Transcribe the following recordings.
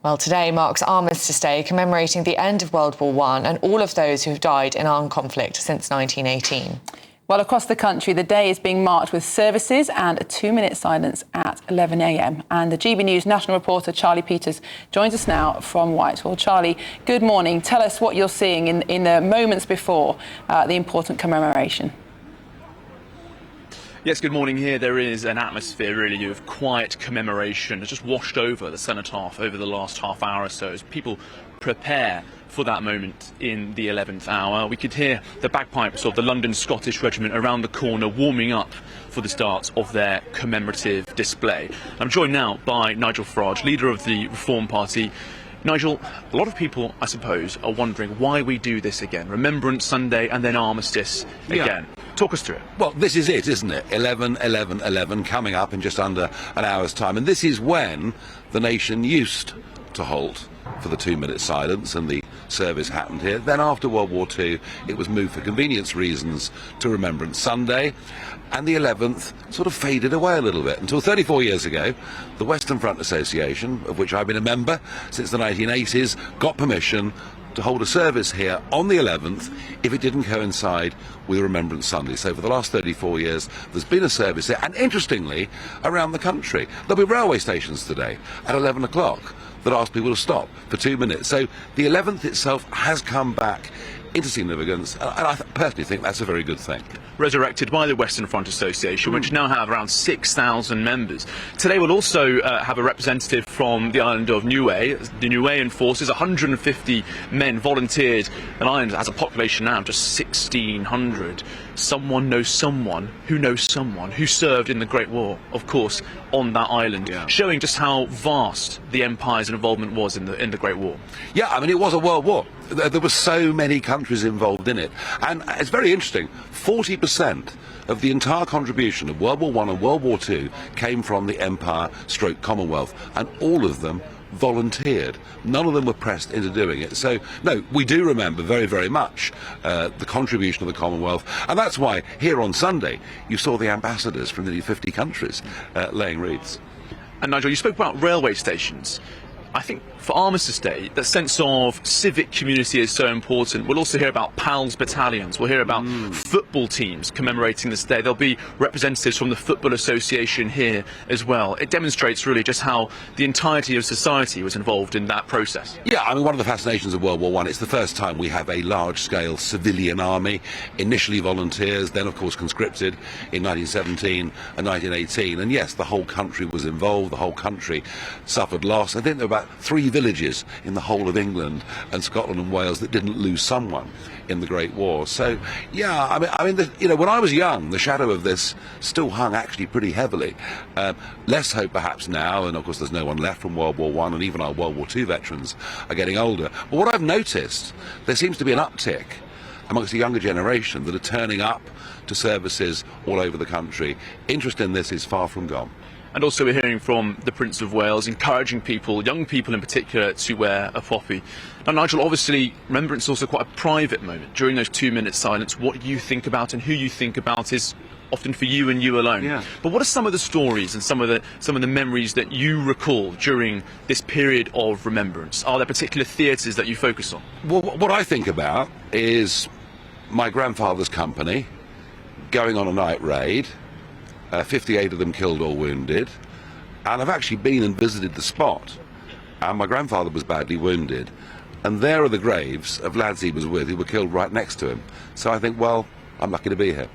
Well, today marks Armistice Day, commemorating the end of World War I and all of those who have died in armed conflict since 1918. Well, across the country, the day is being marked with services and a 2-minute silence at 11 a.m. And the GB News national reporter Charlie Peters joins us now from Whitehall. Charlie, good morning. Tell us what you're seeing in the moments before the important commemoration. Yes, good morning. Here there is an atmosphere really of quiet commemoration. It's just washed over the cenotaph over the last half hour or so as people prepare for that moment in the 11th hour. We could hear the bagpipes of the London Scottish Regiment around the corner warming up for the start of their commemorative display. I'm joined now by Nigel Farage, leader of the Reform Party. Nigel, a lot of people, I suppose, are wondering why we do this again. Remembrance Sunday and then Armistice again. Talk us through it. Well, this is it, isn't it? 11/11/11 coming up in just under an hour's time. And this is when the nation used to halt for the 2-minute silence and the service happened here. Then after World War II, it was moved for convenience reasons to Remembrance Sunday. And the 11th sort of faded away a little bit until 34 years ago, the Western Front Association, of which I've been a member since the 1980s, got permission to hold a service here on the 11th if it didn't coincide with Remembrance Sunday. So for the last 34 years, there's been a service here, and interestingly, around the country. There'll be railway stations today at 11 o'clock that ask people to stop for 2 minutes. So the 11th itself has come back into significance, and I personally think that's a very good thing. Resurrected by the Western Front Association, which now have around 6,000 members. Today we'll also have a representative from the island of Niue. The Niuean forces, 150 men volunteered. An island has a population now of just 1,600. Someone knows someone who served in the Great War, of course, on that island, showing just how vast the empire's involvement was in the Great War. Yeah, I mean, it was a world war. There were so many countries involved in it. And it's very interesting, 40% of the entire contribution of World War I and World War II came from the Empire/Commonwealth, and all of them volunteered. None of them were pressed into doing it. So, no, we do remember very, very much the contribution of the Commonwealth, and that's why here on Sunday you saw the ambassadors from nearly 50 countries laying wreaths. And Nigel, you spoke about railway stations. I think for Armistice Day, that sense of civic community is so important. We'll also hear about PALS battalions. We'll hear about football teams commemorating this day. There'll be representatives from the Football Association here as well. It demonstrates really just how the entirety of society was involved in that process. Yeah, I mean, one of the fascinations of World War I, it's the first time we have a large-scale civilian army, initially volunteers, then of course conscripted in 1917 and 1918. And yes, the whole country was involved, the whole country suffered loss. I think there were about 3 villages in the whole of England and Scotland and Wales that didn't lose someone in the Great War. So, yeah, I mean, when I was young, the shadow of this still hung actually pretty heavily. Less hope perhaps now, and of course there's no one left from World War I, and even our World War II veterans are getting older. But what I've noticed, there seems to be an uptick amongst the younger generation that are turning up to services all over the country. Interest in this is far from gone. And also we're hearing from the Prince of Wales, encouraging people, young people in particular, to wear a poppy. Now, Nigel, obviously, Remembrance is also quite a private moment. During those 2-minute silence, what you think about and who you think about is often for you and you alone. Yeah. But what are some of the stories and some of the memories that you recall during this period of remembrance? Are there particular theatres that you focus on? Well, what I think about is my grandfather's company going on a night raid, 58 of them killed or wounded, and I've actually been and visited the spot, and my grandfather was badly wounded, and there are the graves of lads he was with who were killed right next to him. So I think, well, I'm lucky to be here.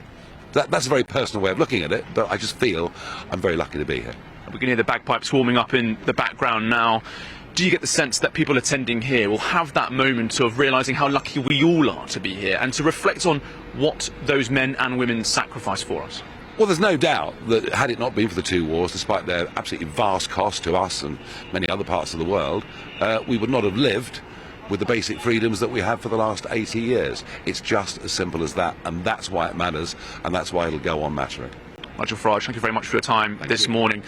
That's a very personal way of looking at it, but I just feel I'm very lucky to be here. We can hear the bagpipes warming up in the background now. Do you get the sense that people attending here will have that moment of realising how lucky we all are to be here and to reflect on what those men and women sacrificed for us? Well, there's no doubt that had it not been for the 2 wars, despite their absolutely vast cost to us and many other parts of the world, we would not have lived with the basic freedoms that we have for the last 80 years. It's just as simple as that, and that's why it matters, and that's why it'll go on mattering. Nigel Farage, thank you very much for your time this morning.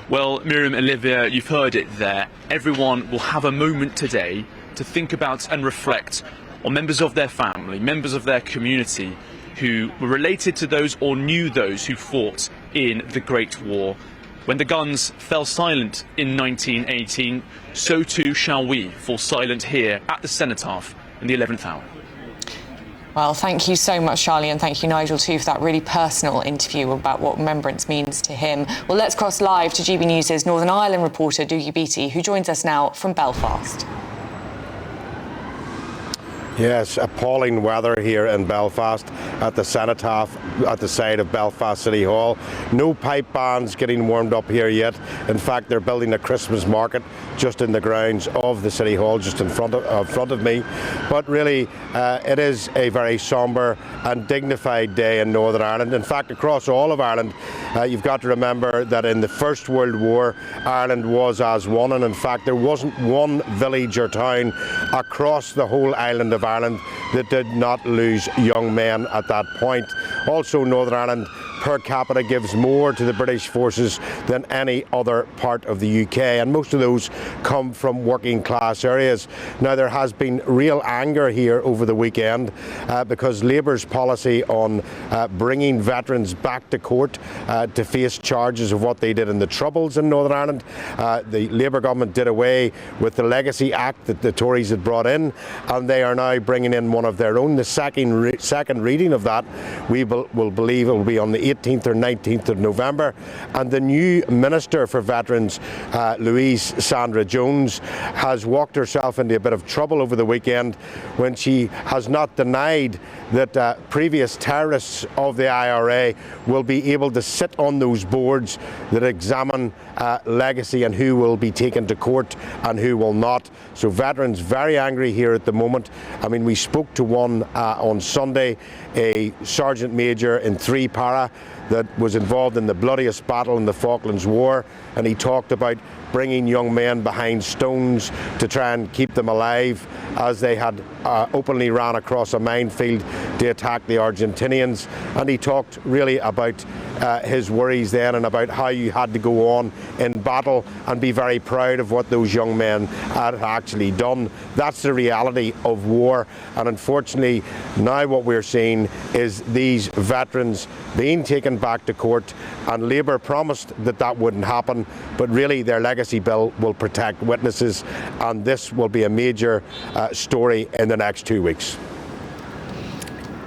Well, Miriam, Olivia, you've heard it there. Everyone will have a moment today to think about and reflect on members of their family, members of their community who were related to those or knew those who fought in the Great War. When the guns fell silent in 1918, so too shall we fall silent here at the cenotaph in the 11th hour. Well, thank you so much, Charlie, and thank you, Nigel, too, for that really personal interview about what Remembrance means to him. Well, let's cross live to GB News' Northern Ireland reporter, Dougie Beattie, who joins us now from Belfast. Yes, appalling weather here in Belfast at the cenotaph at the side of Belfast City Hall. No pipe bands getting warmed up here yet. In fact, they're building a Christmas market just in the grounds of the City Hall, just in front of me. But really, it is a very sombre and dignified day in Northern Ireland. In fact, across all of Ireland, you've got to remember that in the First World War, Ireland was as one, and in fact, there wasn't one village or town across the whole island of Ireland that did not lose young men at that point. Also, Northern Ireland per capita gives more to the British forces than any other part of the UK, and most of those come from working class areas. Now, there has been real anger here over the weekend because Labour's policy on bringing veterans back to court to face charges of what they did in the Troubles in Northern Ireland. The Labour government did away with the Legacy Act that the Tories had brought in, and they are now bringing in one of their own. The second reading of that, we will believe it will be on the 18th or 19th of November, and the new Minister for Veterans, Louise Sandra Jones, has walked herself into a bit of trouble over the weekend when she has not denied that previous terrorists of the IRA will be able to sit on those boards that examine legacy and who will be taken to court and who will not. So veterans very angry here at the moment. I mean, we spoke to one on Sunday, a Sergeant Major in 3 Para that was involved in the bloodiest battle in the Falklands War, and he talked about bringing young men behind stones to try and keep them alive as they had openly ran across a minefield to attack the Argentinians. And he talked really about his worries then and about how you had to go on in battle and be very proud of what those young men had actually done. That's the reality of war, and unfortunately now what we're seeing is these veterans being taken back to court, and Labour promised that that wouldn't happen, but really their legacy bill will protect witnesses, and this will be a major story in the next 2 weeks.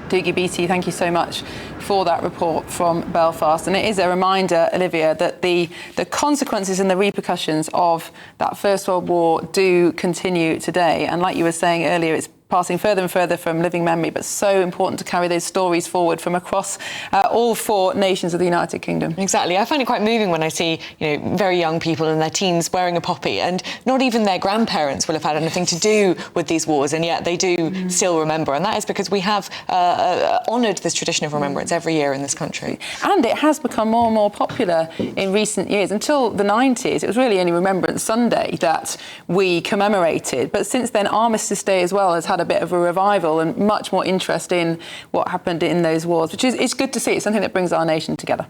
Dougie Beattie, thank you so much for that report from Belfast. And it is a reminder, Olivia, that the consequences and the repercussions of that First World War do continue today. And like you were saying earlier, it's passing further and further from living memory, but so important to carry those stories forward from across all 4 nations of the United Kingdom. Exactly. I find it quite moving when I see, very young people in their teens wearing a poppy, and not even their grandparents will have had anything to do with these wars, and yet they do still remember. And that is because we have honoured this tradition of remembrance every year in this country. And it has become more and more popular in recent years. Until the 90s, it was really only Remembrance Sunday that we commemorated. But since then, Armistice Day as well has had a bit of a revival and much more interest in what happened in those wars, which is it's good to see. It's something that brings our nation together.